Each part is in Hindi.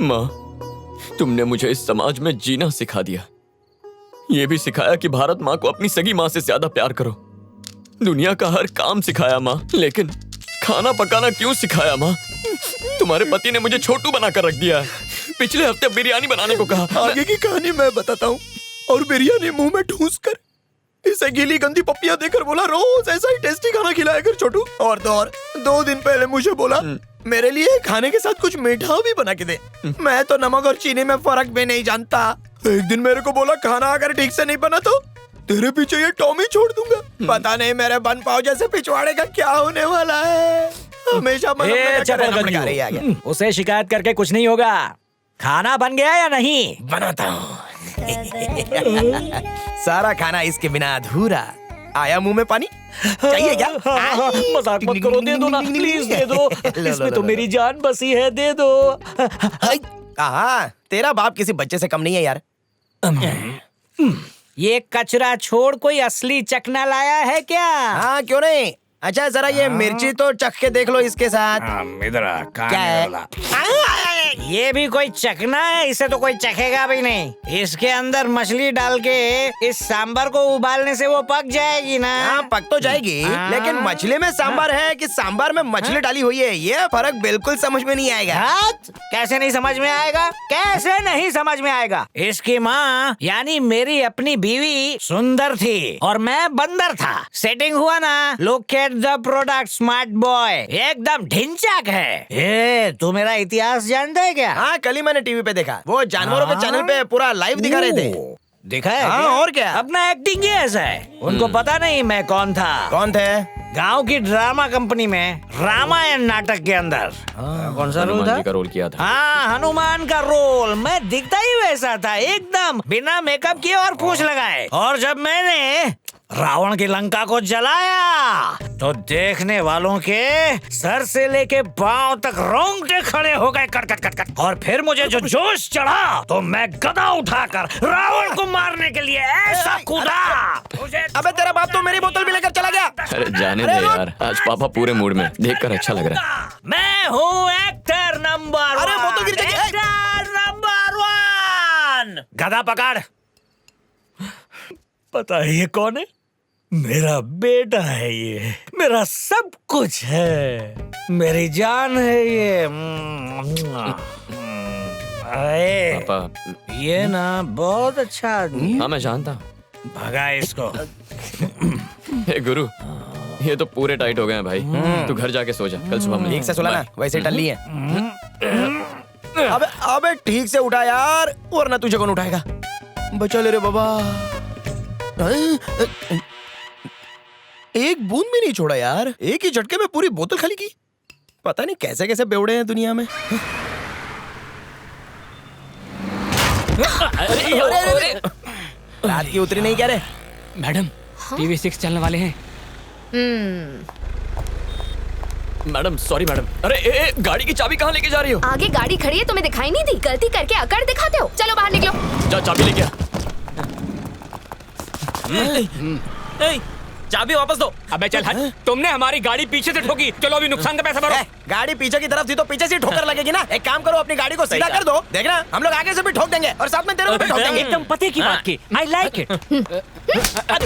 माँ, तुमने मुझे इस समाज में जीना सिखा दिया। ये भी सिखाया कि भारत माँ को अपनी सगी माँ से ज्यादा प्यार करो। दुनिया का हर काम सिखाया माँ, लेकिन खाना पकाना क्यों सिखाया माँ? तुम्हारे पति ने मुझे छोटू बनाकर रख दिया है। पिछले हफ्ते बिरयानी बनाने को कहा। आगे की कहानी मैं बताता हूँ। और बिरयानी मुंह में ठूस कर इसे गीली गंदी पप्पियां देकर बोला रोज ऐसा ही टेस्टी खाना खिलाया कर छोटू। और 2 दिन पहले मुझे बोला मेरे लिए खाने के साथ कुछ मीठा भी बना के दे। मैं तो नमक और चीनी में फर्क भी नहीं जानता। एक दिन मेरे को बोला खाना अगर ठीक से नहीं बना तो तेरे पीछे ये टॉमी छोड़ दूंगा। पता नहीं मेरे बन पाव जैसे पिछवाड़े का क्या होने वाला है। हमेशा उसे शिकायत करके कुछ नहीं होगा। खाना बन गया या नहीं? बनाता हूँ। सारा खाना इसके बिना अधूरा। आया मुंह में पानी? चाहिए क्या? मजाक मत करो, दे दो ना प्लीज, दे दो। इसमें तो मेरी जान बसी है, दे दो। तेरा बाप किसी बच्चे से कम नहीं है यार। ये कचरा छोड़ कोई असली चखना लाया है क्या? हाँ, क्यों नहीं। अच्छा जरा ये मिर्ची तो चख के देख लो इसके साथ। क्या है? ये भी कोई चखना है? इसे तो कोई चखेगा भी नहीं। इसके अंदर मछली डाल के इस सांबर को उबालने से वो पक जाएगी ना। हाँ, पक तो जाएगी, लेकिन मछली में सांबर है कि सांबर में मछली डाली हुई है, ये फर्क बिल्कुल समझ में नहीं आएगा। कैसे नहीं समझ में आएगा? कैसे नहीं समझ में आएगा? इसकी माँ यानी मेरी अपनी बीवी सुंदर थी और मैं बंदर था। सेटिंग हुआ ना, लोग द प्रोडक्ट स्मार्ट बॉय एकदम ढिंचाक है। ये तू मेरा इतिहास जानता है क्या? हाँ, कल ही मैंने टीवी पे देखा। वो जानवरों के चैनल पे पूरा लाइव दिखा रहे थे। देखा है? हाँ, और क्या? अपना एक्टिंग ही ऐसा है। उनको पता नहीं मैं कौन था। कौन थे? गांव की ड्रामा कंपनी में रामायण नाटक के अंदर कौन सा रोल था? का रोल किया था। हाँ, हनुमान का रोल। मैं दिखता ही वैसा था, एकदम बिना मेकअप किए और पूंछ लगाए। और जब मैंने रावण की लंका को जलाया तो देखने वालों के सर से लेके पांव तक रोंगटे खड़े हो गए कट कट कट कट। और फिर मुझे जो जोश चढ़ा तो मैं गदा उठाकर रावण को मारने के लिए ऐसा कूदा। अबे तेरा बाप तो मेरी बोतल भी लेकर चला गया। अरे जाने दे यार, आज पापा पूरे मूड में, देखकर अच्छा लग रहा है। मैं हूँ एक्टर नंबर 1। अरे बोतल गिर जाएगी। Actor number 1। गदा पकड़। पता है ये कौन है? मेरा बेटा है ये, मेरा सब कुछ है, मेरी जान है ये। पापा, ये ना बहुत अच्छा आदमी। हाँ मैं जानता हूँ। भगा इसको। हे गुरु, ये तो पूरे टाइट हो गए हैं भाई। तू घर जाके सो जा, कल सुबह ठीक से सुला ना, वैसे टल्ली है। अबे ठीक से उठा यार, वरना तुझे कौन उठाएगा। बचा ले रे बाबा। एक बूंद भी नहीं छोड़ा यार। एक ही झटके में पूरी बोतल खाली की। पता नहीं कैसे कैसे बेवड़े हैं दुनिया में। रात की उतरी नहीं क्या रे? मैडम, टीवी 6 चलने वाले हैं। Madam sorry madam. अरे गाड़ी की चाबी कहाँ लेके जा रही हो? आगे गाड़ी खड़ी है, तुम्हें दिखाई नहीं दी? गलती करके अकड़ दिखाते हो। चलो बाहर निकलो। जा चाबी लेके आ। चाबी वापस दो। अबे चल हट। तुमने हमारी गाड़ी पीछे से ठोकी। चलो अभी नुकसान का पैसा भरो। गाड़ी पीछे की तरफ थी तो पीछे से ठोकर लगेगी ना। एक काम करो, अपनी गाड़ी को सीधा कर दो। देखना हम लोग आगे से भी ठोक देंगे और साथ में तेरे को भी ठोक देंगे। एकदम पते की बात की। I like it।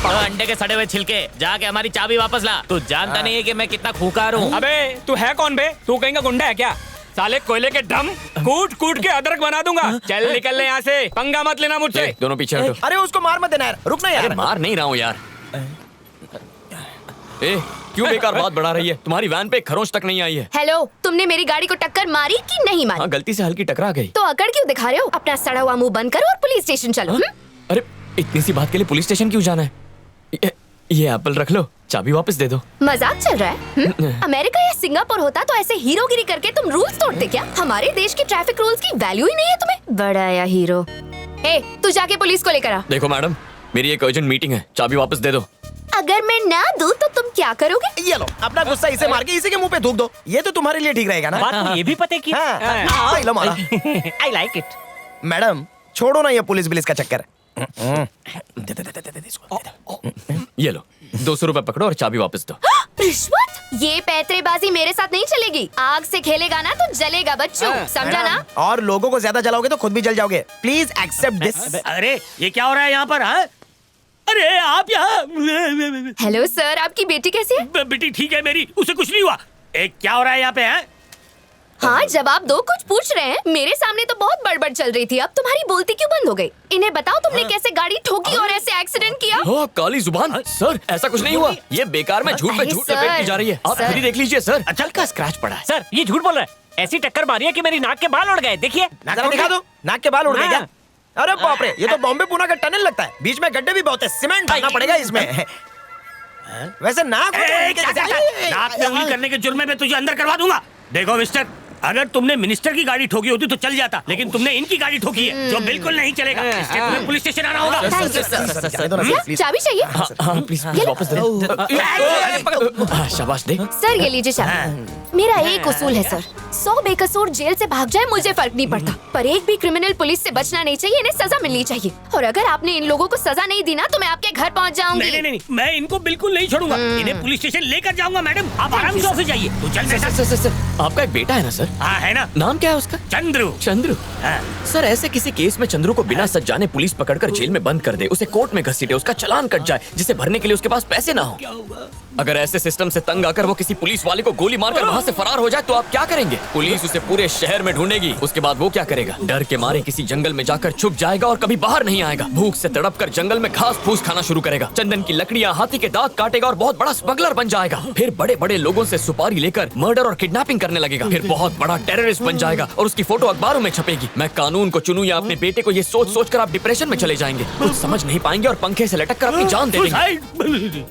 अंडे के सड़े हुए छिलके, जाके हमारी चाबी वापस ला। तू जानता नहीं है कि मैं कितना खूंखार हूँ। अबे तू है कौन बे? तू कहीं का गुंडा है क्या? साले कोयले के ड्रम कूट कूट के अदरक बना दूंगा। चल निकल ले यहाँ से, पंगा मत लेना मुझसे। दोनों पीछे हटो। अरे उसको मार मत देना यार, रुकना यार। मार नहीं रहा हूँ यार। क्यों बेकार बात बढ़ा रही है? तुम्हारी वैन पे खरोंच तक नहीं आई है। हेलो, तुमने मेरी गाड़ी को टक्कर मारी कि नहीं मारी? हाँ, गलती से हल्की टकरा गई। तो अकड़ क्यों दिखा रहे हो? अपना सड़ा हुआ मुंह बंद करो और पुलिस स्टेशन चलो। अरे इतनी सी बात के लिए पुलिस स्टेशन क्यों जाना है? ये एप्पल रख लो, चाबी वापस दे दो। मजाक चल रहा है? अमेरिका या सिंगापुर होता तो ऐसे हीरोगिरी करके तुम रूल्स तोड़ते क्या? हमारे देश के ट्रैफिक रूल्स की वैल्यू ही नहीं है तुम्हें। बड़ा या हीरो। तू जाके पुलिस को लेकर आ। देखो मैडम, मेरी एक अर्जेंट मीटिंग है, चाबी वापस दे दो। अगर मैं ना दूं तो तुम क्या करोगे? ये लो, अपना गुस्सा इसे मार के इसी के मुंह पे थूक दो। ये तो तुम्हारे लिए ठीक रहेगा ना? बात ये भी पते की। हाँ, लो मारा। I like it। मैडम छोड़ो ना ये पुलिस बिलिस का चक्कर। ये लो, 200 रुपए पकड़ो और चाबी वापस दो। रिश्वत? ये पैतरेबाजी मेरे साथ नहीं चलेगी। आग से खेलेगा ना तो जलेगा बच्चों, समझा ना? और लोगों को ज्यादा जलाओगे तो खुद भी जल जाओगे। Please accept this. अरे ये क्या हो रहा है यहाँ पर? हाँ? अरे आप यहाँ। हेलो सर, आपकी बेटी कैसी है? बेटी ठीक है मेरी, उसे कुछ नहीं हुआ। क्या हो रहा है यहाँ पे? है हाँ, जब आप दो कुछ पूछ रहे हैं, मेरे सामने तो बहुत बड़बड़ चल रही थी। अब तुम्हारी बोलती क्यों बंद हो गई? इन्हें बताओ तुमने कैसे गाड़ी ठोकी और ऐसे एक्सीडेंट किया? हाँ, काली जुबान। सर ऐसा कुछ नहीं हुआ। ये बेकार में झूठ पे अरे झूठ लपेटती जा रही है। आप सर। खुद ही देख लीजिए सर। अच्छा का स्क्रैच पड़ा है। सर ये झूठ बोल रहा है। ऐसी टक्कर मारी है कि मेरी नाक के बाल उड़ गए। देखिए नाक दिखा दो। नाक के बाल उड़ गए क्या? अरे बाप रे, ये तो बॉम्बे पुणे का टनल लगता है। बीच में गड्ढे भी बहुत है, सीमेंट डालना पड़ेगा इसमें। वैसे नाक नाक में उंगली करने के जुर्मे में तुझे अंदर करवा दूंगा। देखो मिस्टर, अगर तुमने मिनिस्टर की गाड़ी ठोकी होती तो चल जाता, लेकिन तुमने इनकी गाड़ी ठोकी है जो बिल्कुल नहीं चलेगा। इसलिए तुम्हें पुलिस स्टेशन आना होगा। Thank you sir. चाबी चाहिए? हाँ प्लीज वापस दे। हाँ, शाबाश दे। सर ये लीजिए चाबी। मेरा एक उसूल है सर, 100 बेकसूर जेल से भाग जाए मुझे फर्क नहीं पड़ता, पर एक भी क्रिमिनल पुलिस से बचना नहीं चाहिए। इन्हें सजा मिलनी चाहिए। और अगर आपने इन लोगों को सजा नहीं दी ना तो मैं आपके घर पहुंच जाऊंगी। नहीं, मैं इनको बिल्कुल नहीं छोड़ूंगा। इन्हें पुलिस स्टेशन लेकर जाऊंगा। मैडम आप आराम से ऑफिस जाइए। तू चल बेटा। सर आपका एक बेटा है ना सर? हाँ है ना। नाम क्या है उसका? चंद्रू। चंद्रू। सर ऐसे किसी केस में चंद्रू को बिना सच जाने पुलिस पकड़कर जेल में बंद कर दे, उसे कोर्ट में घसीटे, उसका चालान कट जाए, जिसे भरने के लिए उसके पास पैसे ना हो। अगर ऐसे सिस्टम से तंग आकर वो किसी पुलिस वाले को गोली मारकर वहाँ से फरार हो जाए तो आप क्या करेंगे? पुलिस उसे पूरे शहर में ढूंढेगी। उसके बाद वो क्या करेगा? डर के मारे किसी जंगल में जाकर छुप जाएगा और कभी बाहर नहीं आएगा। भूख से तड़प कर जंगल में घास फूस खाना शुरू करेगा, चंदन की लकड़ियाँ, हाथी के दांत काटेगा और बहुत बड़ा स्मगलर बन जाएगा। फिर बड़े बड़े लोगों से सुपारी लेकर मर्डर और किडनैपिंग करने लगेगा। फिर बहुत बड़ा टेररिस्ट बन जाएगा और उसकी फोटो अखबारों में छपेगी। मैं कानून को चुनूं या अपने बेटे को, ये सोच सोच कर आप डिप्रेशन में चले जाएंगे, कुछ समझ नहीं पाएंगे और पंखे से लटक कर अपनी जान दे देंगे।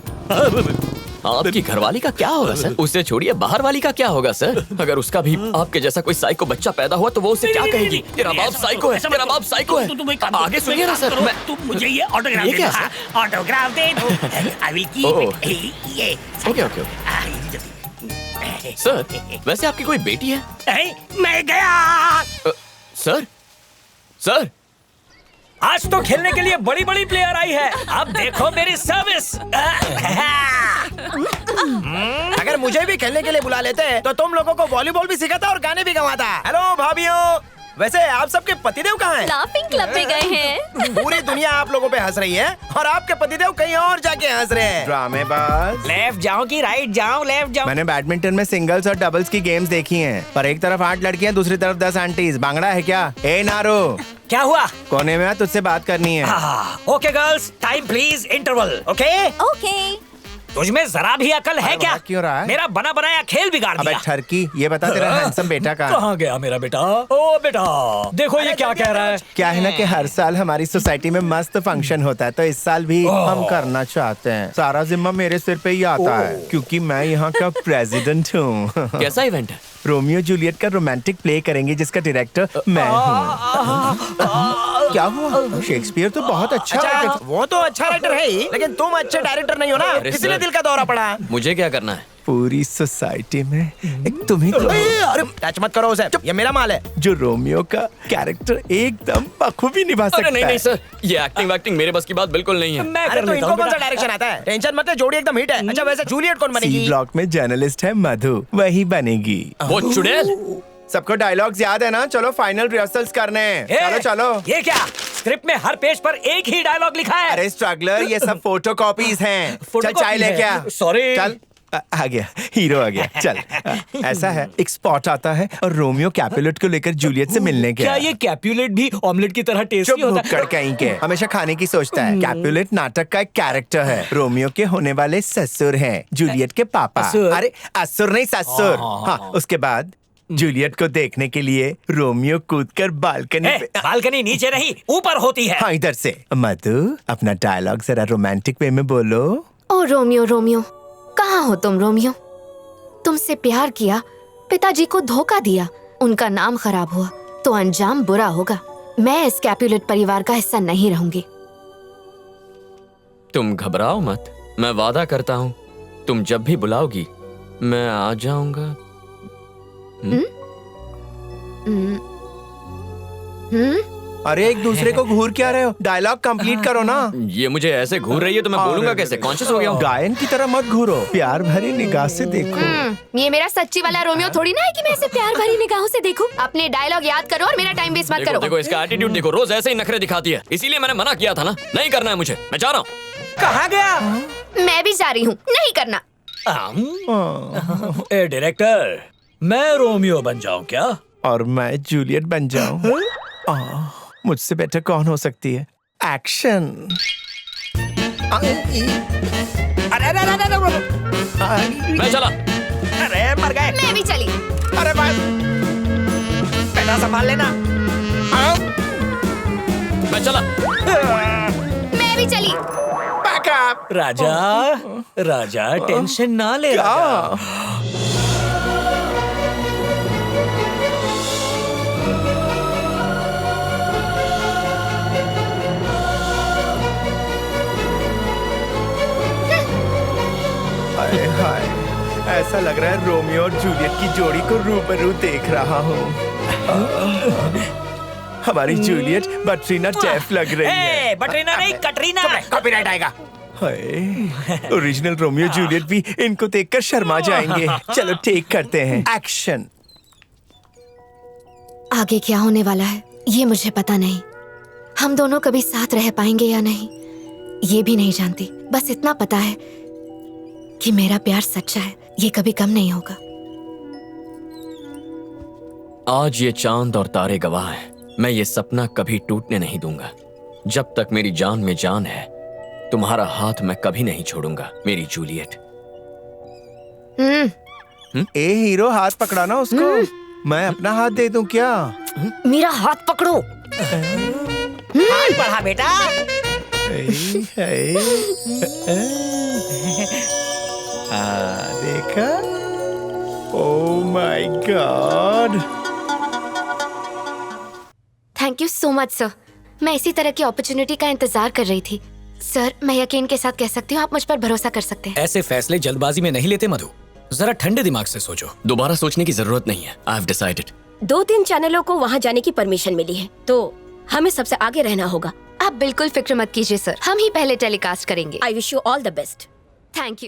आपकी घरवाली का क्या होगा सर? उसे छोड़िए, बाहर वाली का क्या होगा सर? अगर उसका भी आपके जैसा कोई साइको बच्चा पैदा हुआ तो वो उसे क्या कहेगी? तेरा बाप साइको है, तेरा बाप साइको है। आगे सुनिए ना सर। तुम मुझे ये ऑटोग्राफ ये दे क्या दो। ऑटोग्राफ दे दो। I will keep it. ये ओके। सर वैसे आपकी कोई बेटी है? मैं गया। सर सर आज तो खेलने के लिए बड़ी बड़ी प्लेयर आई है। अब देखो मेरी सर्विस। अगर मुझे भी खेलने के लिए बुला लेते तो तुम लोगों को वॉलीबॉल भी सिखाता और गाने भी गवाता। हेलो भाभियों, वैसे आप सबके पतिदेव कहाँ हैं? लाफिंग क्लब में गए हैं। पूरी दुनिया आप लोगों पे हंस रही है और आपके पतिदेव कहीं और जाके हंस रहे हैं। ड्रामेबाज। लेफ्ट जाओ कि राइट जाओ? लेफ्ट जाओ। मैंने बैडमिंटन में सिंगल्स और डबल्स की गेम्स देखी हैं, पर एक तरफ 8 लड़कियां, दूसरी तरफ 10 आंटीज। बांगड़ा है क्या? ए नारो, क्या हुआ? कोने में आ, तुझसे बात करनी है। Okay girls, time please, interval. Okay okay. तुझमें जरा भी अकल है क्या? क्यों रहा है? मेरा बना बनाया खेल बिगाड़ अबे दिया। ठरकी, ये बता तेरा हैंडसम बेटा का कहाँ गया मेरा बेटा? ओ बेटा, देखो ये क्या कह रहा है। क्या है ना कि हर साल हमारी सोसाइटी में मस्त फंक्शन होता है, तो इस साल भी हम करना चाहते हैं। सारा जिम्मा मेरे सिर पे ही आता है क्योंकि मैं यहाँ का प्रेसिडेंट हूँ। कैसा इवेंट है? रोमियो जूलियट का रोमांटिक प्ले करेंगे जिसका डायरेक्टर मैं हूँ। क्या हुआ? शेक्सपियर तो बहुत अच्छा अच्छा, वो तो अच्छा राइटर है ही, लेकिन तुम अच्छे डायरेक्टर नहीं हो ना, अरे इसलिए सर। दिल का दौरा पड़ा। मुझे क्या करना है? पूरी सोसाइटी में एक तुम्ही तो अरे टच मत करो उसे, ये मेरा माल है। जो रोमियो का कैरेक्टर एकदम बखूबी निभा सकता अरे नहीं है। नहीं सर, ये एक्टिंग वैक्टिंग मेरे बस की बात बिल्कुल नहीं है। मैं अरे कर तो लेता इनको हूँ कौन सा बेटा। डायरेक्शन आता है? टेंशन मत ले, जोड़ी एकदम हिट है। अच्छा वैसे जूलियट कौन सी बनेगी? ब्लॉक में जर्नलिस्ट है मधु, वही बनेगी। वो चुड़ैल। सबको डायलॉग्स याद है ना? चलो फाइनल रिहर्सल्स करने। चलो चलो। ये क्या? स्क्रिप्ट में हर पेज पर एक ही डायलॉग लिखा है। अरे स्ट्रगलर, ये सब फोटो कॉपीज हैं। चल फोटोकॉपी चाय लेके आ। है। Sorry। चल आ गया, हीरो आ गया। चल ऐसा है, एक स्पॉट आता है और रोमियो कैपुलेट को लेकर जूलियट से मिलने गया। क्या ये कैपुलेट भी ऑमलेट की तरह टेस्टी चुप होता भुक्कड़ कहीं के, हमेशा खाने की सोचता है। कैपुलेट नाटक का एक कैरेक्टर है, रोमियो के होने वाले ससुर हैं, जूलियट के पापा। असुर? अरे असुर नहीं, ससुर। हाँ, उसके बाद जूलियट को देखने के लिए रोमियो कूदकर बालकनी पे। बालकनी नीचे नहीं ऊपर होती है। हाँ इधर से। मधु अपना डायलॉग जरा रोमांटिक वे में बोलो। ओ रोमियो रोमियो, कहाँ हो तुम रोमियो? तुमसे प्यार किया, पिताजी को धोखा दिया, उनका नाम खराब हुआ तो अंजाम बुरा होगा। मैं इस कैपुलेट परिवार का हिस्सा नहीं रहूंगी। तुम घबराओ मत, मैं वादा करता हूँ तुम जब भी बुलाओगी मैं आ जाऊंगा। अरे एक दूसरे को घूर क्या रहे हो? डायलॉग कंप्लीट करो ना। ये मुझे ऐसे घूर रही है तो मैं बोलूंगा कैसे? कॉन्शियस हो गया हूँ। गायन की तरह मत घूरो, प्यार भरी निगाह से देखो। ये मेरा सच्ची वाला रोमियो थोड़ी ना है कि मैं इसे प्यार भरी निगाहों से देखूं। अपने डायलॉग याद करो और मेरा टाइम वेस्ट मत देखो, करो। देखो इसका एटीट्यूड देखो, रोज ऐसे ही नखरे दिखाती है। इसीलिए मैंने मना किया था ना, नहीं करना है मुझे, मैं जा रहा हूँ। कहाँ गया? मैं भी जा रही हूँ, नहीं करना। ए डायरेक्टर, मैं रोमियो बन जाऊं क्या? और मैं जूलियट बन जाऊं। मुझसे बेटर कौन हो सकती है? एक्शन। अरे अरे अरे अरे मैं चला। अरे मर गए। मैं भी चली। अरे बस बेटा संभाल लेना। मैं चला। मैं भी चली। राजा राजा टेंशन ना ले राजा। हाय हाय, ऐसा लग रहा है रोमियो और जूलियट की जोड़ी को रूबरू देख रहा हूँ। हमारी जूलियट बटरीना टैफ लग रही है। बटरीना नहीं, कटरीना। कॉपीराइट आएगा। हाय, ओरिजिनल रोमियो जूलियट भी इनको देखकर शर्मा जाएंगे। चलो टेक करते हैं, एक्शन। आगे क्या होने वाला है ये मुझे पता नहीं। हम दोनों कभी साथ रह पाएंगे या नहीं ये भी नहीं जानती। बस इतना पता है कि मेरा प्यार सच्चा है, ये कभी कम नहीं होगा। आज ये चांद और तारे गवाह हैं। मैं ये सपना कभी टूटने नहीं दूंगा। जब तक मेरी जान में जान है, तुम्हारा हाथ मैं कभी नहीं छोड़ूंगा, मेरी जूलियट। ए हीरो, हाथ पकड़ा ना उसको। मैं अपना हाथ दे दूं क्या? मेरा हाथ पकड़ो। हाथ बढ़ा बेटा। देखा? Oh my God. Thank you so much sir. मैं इसी तरह की अपॉर्चुनिटी का इंतजार कर रही थी। सर, मैं यकीन के साथ कह सकती हूँ आप मुझ पर भरोसा कर सकते हैं। ऐसे फैसले जल्दबाजी में नहीं लेते मधु, जरा ठंडे दिमाग से सोचो। दोबारा सोचने की जरूरत नहीं है। I have decided. 2-3 चैनलों को वहाँ जाने की परमिशन मिली है, तो हमें सबसे आगे रहना होगा। आप बिल्कुल फिक्र मत कीजिए सर, हम ही पहले टेलीकास्ट करेंगे। I wish you all the best. Thank you.